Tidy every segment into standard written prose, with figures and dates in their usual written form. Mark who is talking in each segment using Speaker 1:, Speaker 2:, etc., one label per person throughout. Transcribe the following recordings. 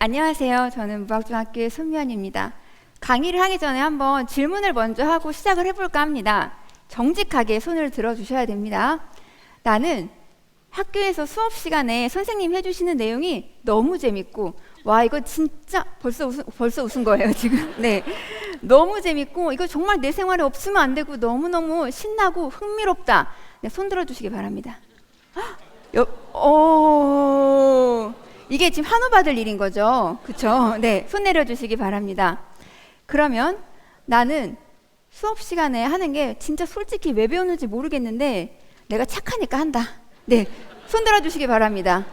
Speaker 1: 안녕하세요. 저는 무학중학교의 손미연입니다. 강의를 하기 전에 한번 질문을 먼저 하고 시작을 해볼까 합니다. 정직하게 손을 들어주셔야 됩니다. 나는 학교에서 수업 시간에 선생님 해주시는 내용이 너무 재밌고, 와, 이거 진짜 벌써 웃은 거예요, 지금. 네. 너무 재밌고, 이거 정말 내 생활에 없으면 안 되고, 너무너무 신나고 흥미롭다. 네, 손 들어주시기 바랍니다. 이게 지금 한우 받을 일인 거죠. 그쵸? 네, 손 내려주시기 바랍니다. 그러면 나는 수업 시간에 하는 게 진짜 솔직히 왜 배우는지 모르겠는데 내가 착하니까 한다. 네, 손 들어주시기 바랍니다.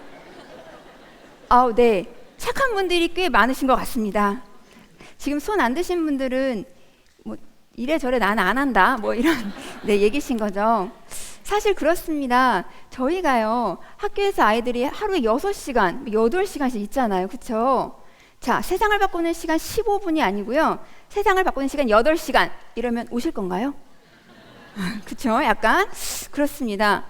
Speaker 1: 네, 착한 분들이 꽤 많으신 것 같습니다. 지금 손 안 드신 분들은 뭐 이래저래 나는 안 한다 뭐 이런 네, 얘기신 거죠. 사실 그렇습니다. 저희가요, 학교에서 아이들이 하루에 6시간, 8시간씩 있잖아요. 그쵸? 자, 세상을 바꾸는 시간 15분이 아니고요. 세상을 바꾸는 시간 8시간. 이러면 오실 건가요? 그쵸? 약간 그렇습니다.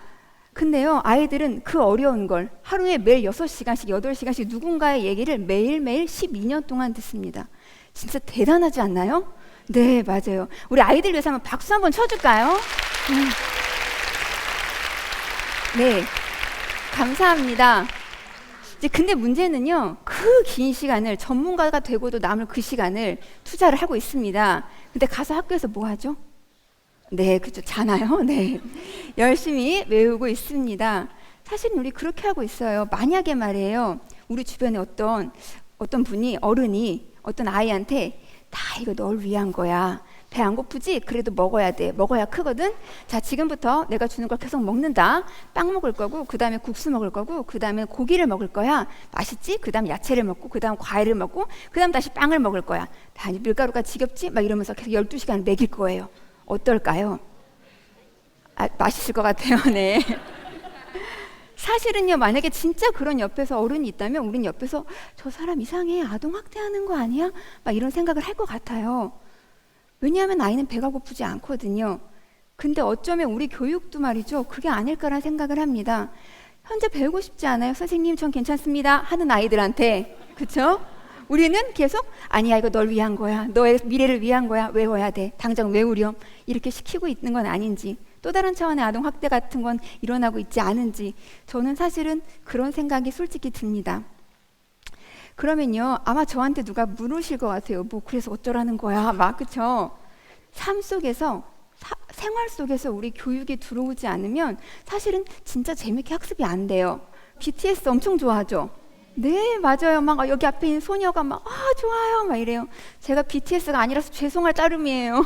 Speaker 1: 근데요, 아이들은 그 어려운 걸 하루에 매일 6시간씩, 8시간씩 누군가의 얘기를 매일매일 12년 동안 듣습니다. 진짜 대단하지 않나요? 네, 맞아요. 우리 아이들 위해서 한번 박수 한번 쳐줄까요? 네, 감사합니다. 이제 근데 문제는요, 그 긴 시간을 전문가가 되고도 남을 그 시간을 투자를 하고 있습니다. 근데 가서 학교에서 뭐 하죠? 네, 그죠, 자나요? 네, 열심히 외우고 있습니다. 사실은 우리 그렇게 하고 있어요. 만약에 말이에요, 우리 주변에 어떤 분이, 어른이 어떤 아이한테 다 이거 널 위한 거야. 배 안 고프지? 그래도 먹어야 돼. 먹어야 크거든? 자, 지금부터 내가 주는 걸 계속 먹는다. 빵 먹을 거고, 그 다음에 국수 먹을 거고, 그 다음에 고기를 먹을 거야. 맛있지? 그 다음 야채를 먹고, 그 다음 과일을 먹고, 그 다음 다시 빵을 먹을 거야. 다 밀가루가 지겹지? 막 이러면서 계속 12시간 먹일 거예요. 어떨까요? 맛있을 것 같아요. 네. 사실은요, 만약에 진짜 그런 옆에서 어른이 있다면 우린 옆에서 저 사람 이상해. 아동학대하는 거 아니야? 막 이런 생각을 할 것 같아요. 왜냐하면 아이는 배가 고프지 않거든요. 근데 어쩌면 우리 교육도 말이죠, 그게 아닐까라는 생각을 합니다. 현재 배우고 싶지 않아요? 선생님, 전 괜찮습니다 하는 아이들한테, 그쵸? 우리는 계속 아니야, 이거 널 위한 거야, 너의 미래를 위한 거야, 외워야 돼, 당장 외우렴, 이렇게 시키고 있는 건 아닌지, 또 다른 차원의 아동학대 같은 건 일어나고 있지 않은지, 저는 사실은 그런 생각이 솔직히 듭니다. 그러면요, 아마 저한테 누가 물으실 것 같아요. 뭐 그래서 어쩌라는 거야, 막. 그쵸? 삶 속에서, 생활 속에서 우리 교육이 들어오지 않으면 사실은 진짜 재밌게 학습이 안 돼요. BTS 엄청 좋아하죠? 네, 맞아요. 막 여기 앞에 있는 소녀가 막 좋아요 막 이래요. 제가 BTS가 아니라서 죄송할 따름이에요.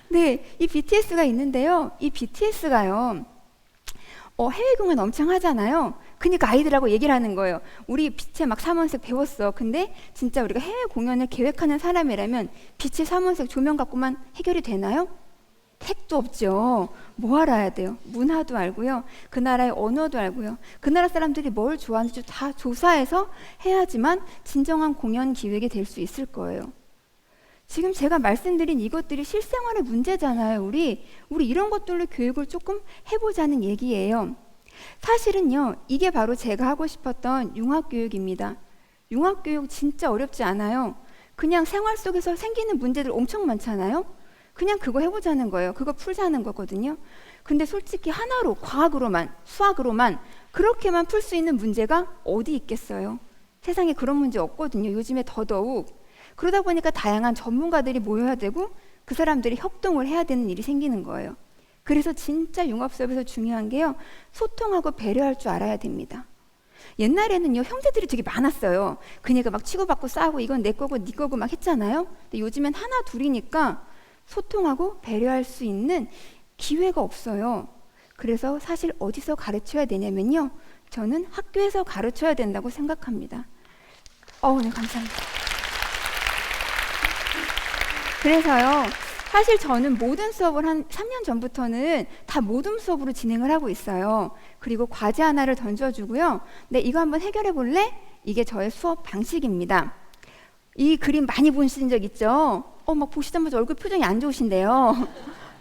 Speaker 1: 네, 이 BTS가 있는데요, 이 BTS가요, 해외 공연 엄청 하잖아요. 그러니까 아이들하고 얘기를 하는 거예요. 우리 빛의 막 삼원색 배웠어. 근데 진짜 우리가 해외 공연을 계획하는 사람이라면 빛의 삼원색 조명 갖고만 해결이 되나요? 택도 없죠. 뭐 알아야 돼요? 문화도 알고요, 그 나라의 언어도 알고요, 그 나라 사람들이 뭘 좋아하는지 다 조사해서 해야지만 진정한 공연 기획이 될 수 있을 거예요. 지금 제가 말씀드린 이것들이 실생활의 문제잖아요. 우리 이런 것들로 교육을 조금 해보자는 얘기예요. 사실은요, 이게 바로 제가 하고 싶었던 융합교육입니다. 융합교육 진짜 어렵지 않아요. 그냥 생활 속에서 생기는 문제들 엄청 많잖아요. 그냥 그거 해보자는 거예요. 그거 풀자는 거거든요. 근데 솔직히 하나로, 과학으로만, 수학으로만 그렇게만 풀 수 있는 문제가 어디 있겠어요? 세상에 그런 문제 없거든요. 요즘에 더더욱. 그러다 보니까 다양한 전문가들이 모여야 되고 그 사람들이 협동을 해야 되는 일이 생기는 거예요. 그래서 진짜 융합수업에서 중요한 게요, 소통하고 배려할 줄 알아야 됩니다. 옛날에는요, 형제들이 되게 많았어요. 그러니까 막 치고받고 싸우고 이건 내 거고 네 거고 막 했잖아요. 근데 요즘엔 하나 둘이니까 소통하고 배려할 수 있는 기회가 없어요. 그래서 사실 어디서 가르쳐야 되냐면요, 저는 학교에서 가르쳐야 된다고 생각합니다. 네, 감사합니다. 그래서요, 사실 저는 모든 수업을 한 3년 전부터는 다 모든 수업으로 진행을 하고 있어요. 그리고 과제 하나를 던져주고요, 네, 이거 한번 해결해 볼래? 이게 저의 수업 방식입니다. 이 그림 많이 보신 적 있죠? 막 보시자마자 얼굴 표정이 안 좋으신데요.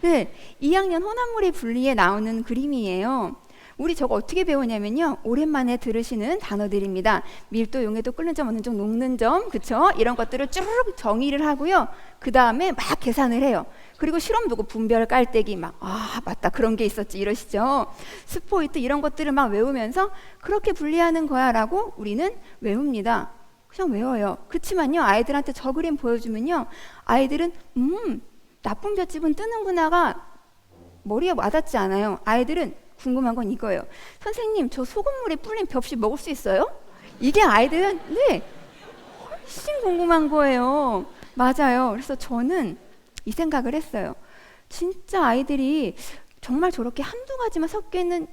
Speaker 1: 네, 2학년 혼합물의 분리에 나오는 그림이에요. 우리 저거 어떻게 배우냐면요. 오랜만에 들으시는 단어들입니다. 밀도, 용해도, 끓는 점, 어느 점, 녹는 점, 그쵸? 이런 것들을 쭉 정의를 하고요. 그 다음에 막 계산을 해요. 그리고 실험 두고 분별, 깔때기 막, 아, 맞다. 그런 게 있었지. 이러시죠. 스포이트 이런 것들을 막 외우면서 그렇게 분리하는 거야 라고 우리는 외웁니다. 그냥 외워요. 그렇지만요. 아이들한테 저 그림 보여주면요. 아이들은 나쁜 볏짚은 뜨는구나가 머리에 와닿지 않아요. 아이들은 궁금한 건 이거예요. 선생님, 저 소금물에 불린 볏짚 먹을 수 있어요? 이게 아이들은 훨씬 궁금한 거예요. 맞아요. 그래서 저는 이 생각을 했어요. 진짜 아이들이 정말 저렇게 한두 가지만 섞여 있는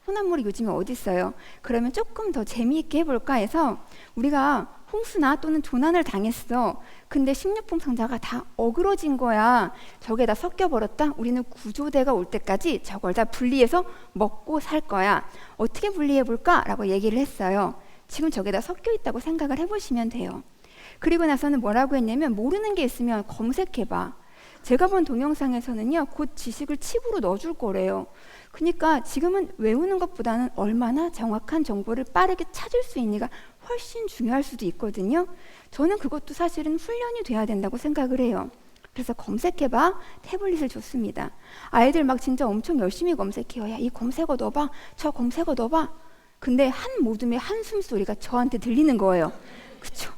Speaker 1: 혼합물이 요즘에 어디 있어요? 그러면 조금 더 재미있게 해볼까 해서 우리가 홍수나 또는 조난을 당했어. 근데 식료품 상자가 다 어그러진 거야. 저게 다 섞여버렸다. 우리는 구조대가 올 때까지 저걸 다 분리해서 먹고 살 거야. 어떻게 분리해볼까? 라고 얘기를 했어요. 지금 저게 다 섞여 있다고 생각을 해보시면 돼요. 그리고 나서는 뭐라고 했냐면 모르는 게 있으면 검색해봐. 제가 본 동영상에서는요. 곧 지식을 칩으로 넣어줄 거래요. 그러니까 지금은 외우는 것보다는 얼마나 정확한 정보를 빠르게 찾을 수 있느냐가 훨씬 중요할 수도 있거든요. 저는 그것도 사실은 훈련이 돼야 된다고 생각을 해요. 그래서 검색해봐 태블릿을 줬습니다. 아이들 막 진짜 엄청 열심히 검색해요. 야, 이 검색어 넣어봐, 저 검색어 넣어봐. 근데 한 모둠의 한숨 소리가 저한테 들리는 거예요. 그쵸?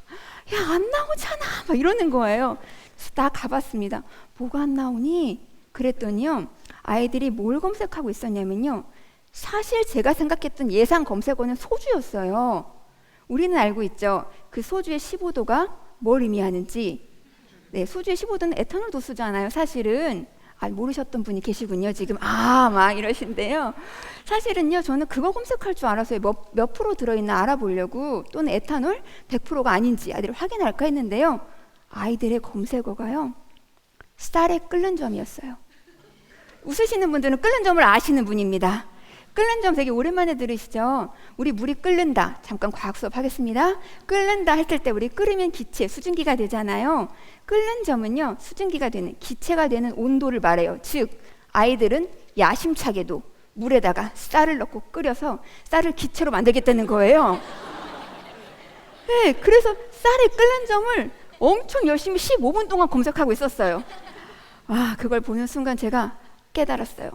Speaker 1: 야, 안 나오잖아 막 이러는 거예요. 그래서 나 가봤습니다. 뭐가 안 나오니? 그랬더니요. 아이들이 뭘 검색하고 있었냐면요. 사실 제가 생각했던 예상 검색어는 소주였어요. 우리는 알고 있죠. 그 소주의 15도가 뭘 의미하는지. 네, 소주의 15도는 에탄올 도수잖아요. 사실은. 모르셨던 분이 계시군요. 지금 막 이러신데요. 사실은요. 저는 그거 검색할 줄 알아서요. 몇 프로 들어있나 알아보려고 또는 에탄올 100%가 아닌지 아이들을 확인할까 했는데요. 아이들의 검색어가요. 쌀에 끓는 점이었어요. 웃으시는 분들은 끓는 점을 아시는 분입니다. 끓는 점 되게 오랜만에 들으시죠? 우리 물이 끓는다. 잠깐 과학 수업 하겠습니다. 끓는다 할 때 우리 끓으면 기체, 수증기가 되잖아요. 끓는 점은요. 수증기가 되는, 기체가 되는 온도를 말해요. 즉 아이들은 야심차게도 물에다가 쌀을 넣고 끓여서 쌀을 기체로 만들겠다는 거예요. 네, 그래서 쌀이 끓는 점을 엄청 열심히 15분 동안 검색하고 있었어요. 그걸 보는 순간 제가 깨달았어요.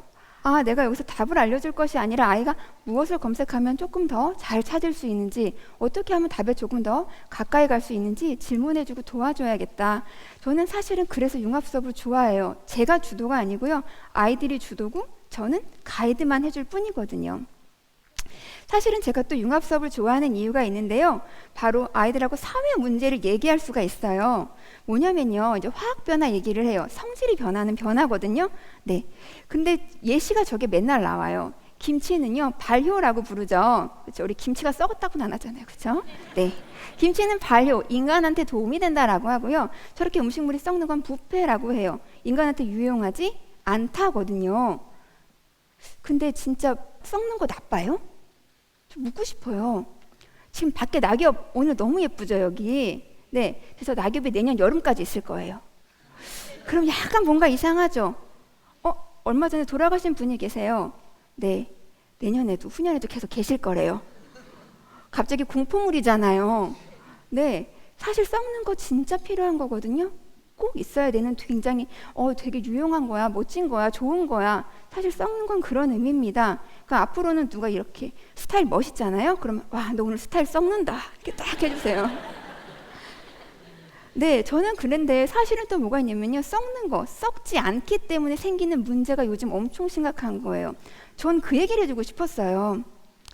Speaker 1: 내가 여기서 답을 알려줄 것이 아니라 아이가 무엇을 검색하면 조금 더 잘 찾을 수 있는지, 어떻게 하면 답에 조금 더 가까이 갈 수 있는지 질문해주고 도와줘야겠다. 저는 사실은 그래서 융합 수업을 좋아해요. 제가 주도가 아니고요. 아이들이 주도고 저는 가이드만 해줄 뿐이거든요. 사실은 제가 또 융합 수업을 좋아하는 이유가 있는데요. 바로 아이들하고 사회 문제를 얘기할 수가 있어요. 뭐냐면요. 이제 화학 변화 얘기를 해요. 성질이 변하는 변화거든요. 네. 근데 예시가 저게 맨날 나와요. 김치는요. 발효라고 부르죠. 그렇죠? 우리 김치가 썩었다고는 안 하잖아요. 그렇죠? 네. 김치는 발효, 인간한테 도움이 된다라고 하고요. 저렇게 음식물이 썩는 건 부패라고 해요. 인간한테 유용하지 않다거든요. 근데 진짜 썩는 거 나빠요? 좀 묻고 싶어요. 지금 밖에 낙엽 오늘 너무 예쁘죠, 여기. 네, 그래서 낙엽이 내년 여름까지 있을 거예요. 그럼 약간 뭔가 이상하죠? 얼마 전에 돌아가신 분이 계세요. 네, 내년에도 후년에도 계속 계실 거래요. 갑자기 공포물이잖아요. 네, 사실 썩는 거 진짜 필요한 거거든요. 꼭 있어야 되는 굉장히 되게 유용한 거야, 멋진 거야, 좋은 거야. 사실 썩는 건 그런 의미입니다. 그러니까 앞으로는 누가 이렇게 스타일 멋있잖아요. 그러면 와, 너 오늘 스타일 썩는다 이렇게 딱 해주세요. 네, 저는 그런데 사실은 또 뭐가 있냐면요. 썩는 거, 썩지 않기 때문에 생기는 문제가 요즘 엄청 심각한 거예요. 전 그 얘기를 해주고 싶었어요.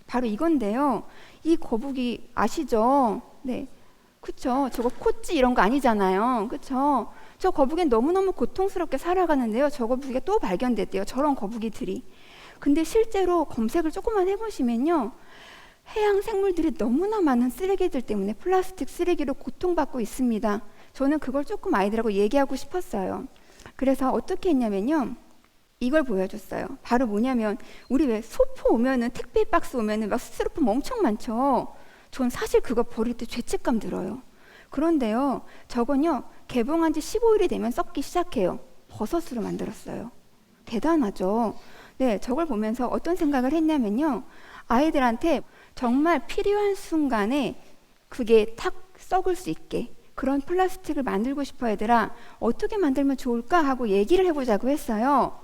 Speaker 1: 바로 이건데요. 이 거북이 아시죠? 네, 그쵸? 저거 코찌 이런 거 아니잖아요. 그쵸? 저 거북이는 너무너무 고통스럽게 살아가는데요. 저 거북이가 또 발견됐대요. 저런 거북이들이. 근데 실제로 검색을 조금만 해보시면요. 해양 생물들이 너무나 많은 쓰레기들 때문에 플라스틱 쓰레기로 고통받고 있습니다. 저는 그걸 조금 아이들하고 얘기하고 싶었어요. 그래서 어떻게 했냐면요. 이걸 보여줬어요. 바로 뭐냐면 우리 왜 소포 오면은 택배 박스 오면은 막 스티로폼 엄청 많죠. 전 사실 그거 버릴 때 죄책감 들어요. 그런데요. 저건요. 개봉한 지 15일이 되면 썩기 시작해요. 버섯으로 만들었어요. 대단하죠. 네, 저걸 보면서 어떤 생각을 했냐면요. 아이들한테 정말 필요한 순간에 그게 탁 썩을 수 있게 그런 플라스틱을 만들고 싶어 얘들아. 어떻게 만들면 좋을까 하고 얘기를 해보자고 했어요.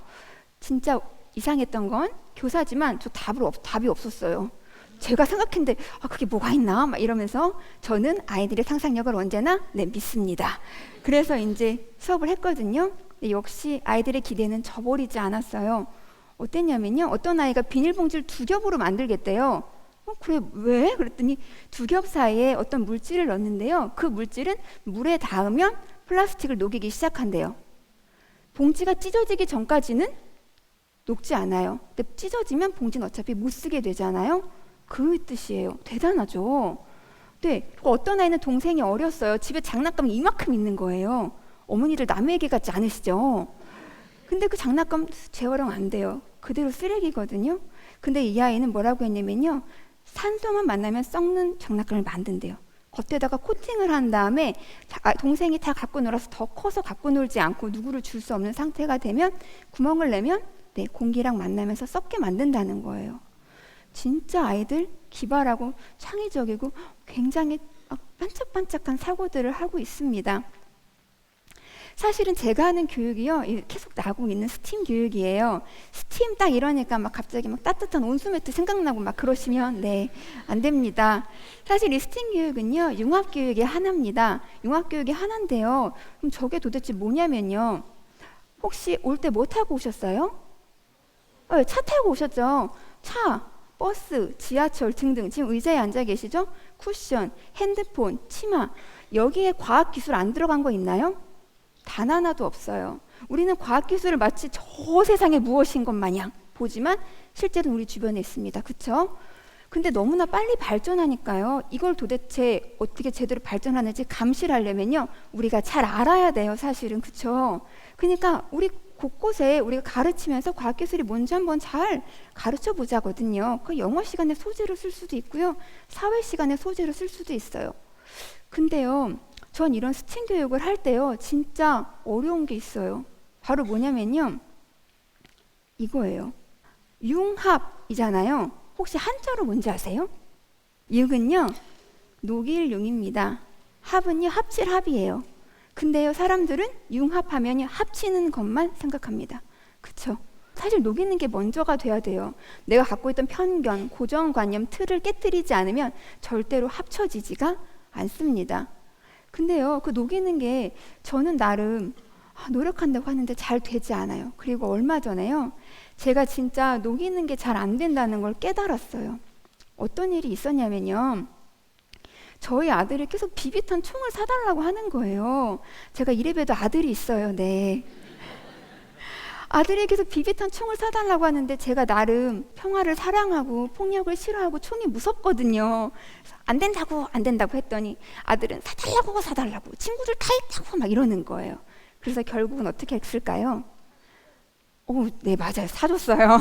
Speaker 1: 진짜 이상했던 건 교사지만 저 답이 없었어요. 제가 생각했는데 그게 뭐가 있나 막 이러면서 저는 아이들의 상상력을 언제나 믿습니다. 그래서 이제 수업을 했거든요. 근데 역시 아이들의 기대는 저버리지 않았어요. 어땠냐면요. 어떤 아이가 비닐봉지를 2겹으로 만들겠대요. 그래 왜? 그랬더니 2겹 사이에 어떤 물질을 넣는데요. 그 물질은 물에 닿으면 플라스틱을 녹이기 시작한대요. 봉지가 찢어지기 전까지는 녹지 않아요. 근데 찢어지면 봉지는 어차피 못 쓰게 되잖아요. 그 뜻이에요. 대단하죠. 네, 어떤 아이는 동생이 어렸어요. 집에 장난감이 이만큼 있는 거예요. 어머니들 남의 얘기 같지 않으시죠? 근데 그 장난감 재활용 안 돼요. 그대로 쓰레기거든요. 근데 이 아이는 뭐라고 했냐면요. 산소만 만나면 썩는 장난감을 만든대요. 겉에다가 코팅을 한 다음에 동생이 다 갖고 놀아서 더 커서 갖고 놀지 않고 누구를 줄 수 없는 상태가 되면 구멍을 내면 공기랑 만나면서 썩게 만든다는 거예요. 진짜 아이들 기발하고 창의적이고 굉장히 반짝반짝한 사고들을 하고 있습니다. 사실은 제가 하는 교육이요, 계속 나오고 있는 스팀 교육이에요. 스팀 딱 이러니까 막 갑자기 막 따뜻한 온수매트 생각나고 막 그러시면 안 됩니다. 사실 이 스팀 교육은요, 융합교육의 하나입니다. 융합교육의 하나인데요. 그럼 저게 도대체 뭐냐면요. 혹시 올 때 뭐 타고 오셨어요? 차 타고 오셨죠? 차, 버스, 지하철 등등. 지금 의자에 앉아 계시죠? 쿠션, 핸드폰, 치마. 여기에 과학기술 안 들어간 거 있나요? 단 하나도 없어요. 우리는 과학기술을 마치 저 세상에 무엇인 것 마냥 보지만 실제로는 우리 주변에 있습니다. 그렇죠? 근데 너무나 빨리 발전하니까요. 이걸 도대체 어떻게 제대로 발전하는지 감시를 하려면요. 우리가 잘 알아야 돼요. 사실은. 그렇죠? 그러니까 우리 곳곳에 우리가 가르치면서 과학기술이 뭔지 한번 잘 가르쳐 보자거든요. 그 영어 시간에 소재로 쓸 수도 있고요. 사회 시간에 소재로 쓸 수도 있어요. 근데요. 전 이런 스팀 교육을 할 때요. 진짜 어려운 게 있어요. 바로 뭐냐면요. 이거예요. 융합이잖아요. 혹시 한자로 뭔지 아세요? 융은요. 녹일 융입니다. 합은요. 합칠 합이에요. 근데요. 사람들은 융합하면 합치는 것만 생각합니다. 그쵸? 사실 녹이는 게 먼저가 돼야 돼요. 내가 갖고 있던 편견, 고정관념, 틀을 깨뜨리지 않으면 절대로 합쳐지지가 않습니다. 근데요, 그 녹이는 게 저는 나름 노력한다고 하는데 잘 되지 않아요. 그리고 얼마 전에요, 제가 진짜 녹이는 게 잘 안 된다는 걸 깨달았어요. 어떤 일이 있었냐면요, 저희 아들이 계속 비비탄 총을 사달라고 하는 거예요. 제가 이래봬도 아들이 있어요. 네. 아들이 계속 비비탄 총을 사달라고 하는데 제가 나름 평화를 사랑하고 폭력을 싫어하고 총이 무섭거든요. 안 된다고 했더니 아들은 사달라고 친구들 다 있다고 막 이러는 거예요. 그래서 결국은 어떻게 했을까요? 네, 맞아요. 사줬어요.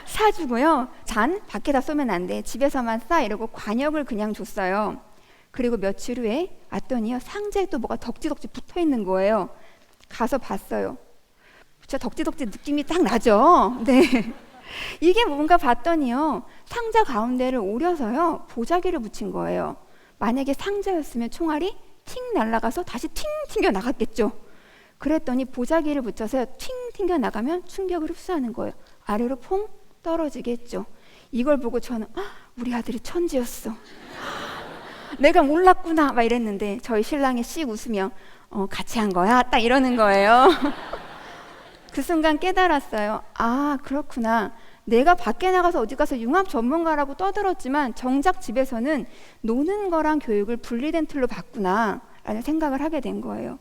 Speaker 1: 사주고요. 잔 밖에다 쏘면 안 돼. 집에서만 싸 이러고 관역을 그냥 줬어요. 그리고 며칠 후에 왔더니요. 상자에 또 뭐가 덕지덕지 붙어 있는 거예요. 가서 봤어요. 진짜 덕지덕지 느낌이 딱 나죠? 네. 이게 뭔가 봤더니요. 상자 가운데를 오려서요. 보자기를 붙인 거예요. 만약에 상자였으면 총알이 팅 날아가서 다시 팅 튕겨 나갔겠죠. 그랬더니 보자기를 붙여서 팅 튕겨 나가면 충격을 흡수하는 거예요. 아래로 퐁 떨어지겠죠. 이걸 보고 저는 우리 아들이 천재였어. 내가 몰랐구나 막 이랬는데 저희 신랑이 씩 웃으며 같이 한 거야 딱 이러는 거예요. 그 순간 깨달았어요. 그렇구나. 내가 밖에 나가서 어디 가서 융합 전문가라고 떠들었지만 정작 집에서는 노는 거랑 교육을 분리된 틀로 봤구나 라는 생각을 하게 된 거예요.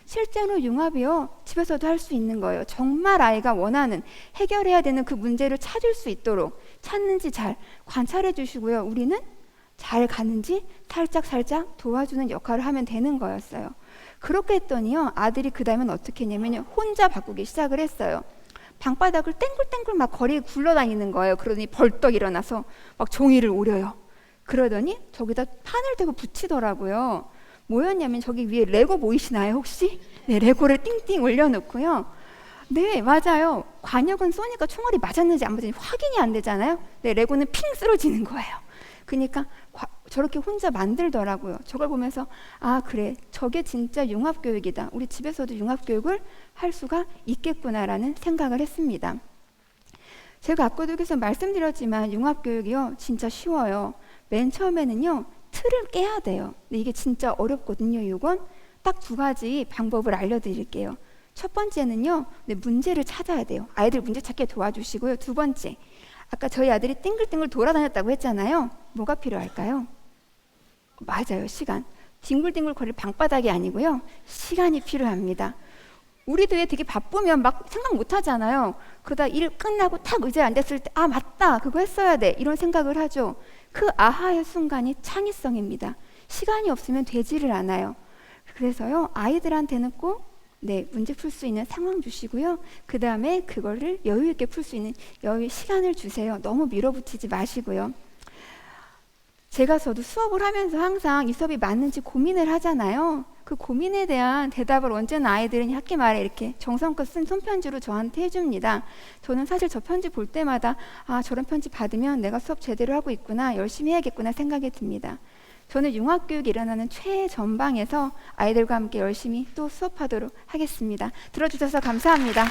Speaker 1: 실제로 융합이요. 집에서도 할 수 있는 거예요. 정말 아이가 원하는 해결해야 되는 그 문제를 찾을 수 있도록 찾는지 잘 관찰해 주시고요. 우리는 잘 가는지 살짝 도와주는 역할을 하면 되는 거였어요. 그렇게 했더니요. 아들이 그 다음엔 어떻게 했냐면 혼자 바꾸기 시작을 했어요. 방바닥을 땡글땡글 막 거리에 굴러다니는 거예요. 그러더니 벌떡 일어나서 막 종이를 오려요. 그러더니 저기다 판을 대고 붙이더라고요. 뭐였냐면 저기 위에 레고 보이시나요 혹시? 네, 레고를 띵띵 올려놓고요. 네, 맞아요. 관역은 쏘니까 총알이 맞았는지 안 맞았는지 확인이 안 되잖아요. 네, 레고는 핑 쓰러지는 거예요. 그러니까 저렇게 혼자 만들더라고요. 저걸 보면서 아, 그래, 저게 진짜 융합교육이다. 우리 집에서도 융합교육을 할 수가 있겠구나라는 생각을 했습니다. 제가 아까도 여기서 말씀드렸지만 융합교육이요, 진짜 쉬워요. 맨 처음에는요, 틀을 깨야 돼요. 근데 이게 진짜 어렵거든요. 이건 딱 두 가지 방법을 알려드릴게요. 첫 번째는요, 문제를 찾아야 돼요. 아이들 문제 찾기에 도와주시고요. 두 번째, 아까 저희 아들이 띵글띵글 돌아다녔다고 했잖아요. 뭐가 필요할까요? 맞아요, 시간. 뒹굴뒹굴 거릴 방바닥이 아니고요, 시간이 필요합니다. 우리도 왜 되게 바쁘면 막 생각 못 하잖아요. 그러다 일 끝나고 탁 의자에 앉았을 때 아, 맞다, 그거 했어야 돼, 이런 생각을 하죠. 그 아하의 순간이 창의성입니다. 시간이 없으면 되지를 않아요. 그래서요, 아이들한테는 꼭 문제 풀 수 있는 상황 주시고요. 그 다음에 그거를 여유 있게 풀 수 있는 여유 시간을 주세요. 너무 밀어붙이지 마시고요. 저도 수업을 하면서 항상 이 수업이 맞는지 고민을 하잖아요. 그 고민에 대한 대답을 언제나 아이들은 학기 말에 이렇게 정성껏 쓴 손편지로 저한테 해줍니다. 저는 사실 저 편지 볼 때마다 아, 저런 편지 받으면 내가 수업 제대로 하고 있구나, 열심히 해야겠구나 생각이 듭니다. 저는 융합교육이 일어나는 최전방에서 아이들과 함께 열심히 또 수업하도록 하겠습니다. 들어주셔서 감사합니다.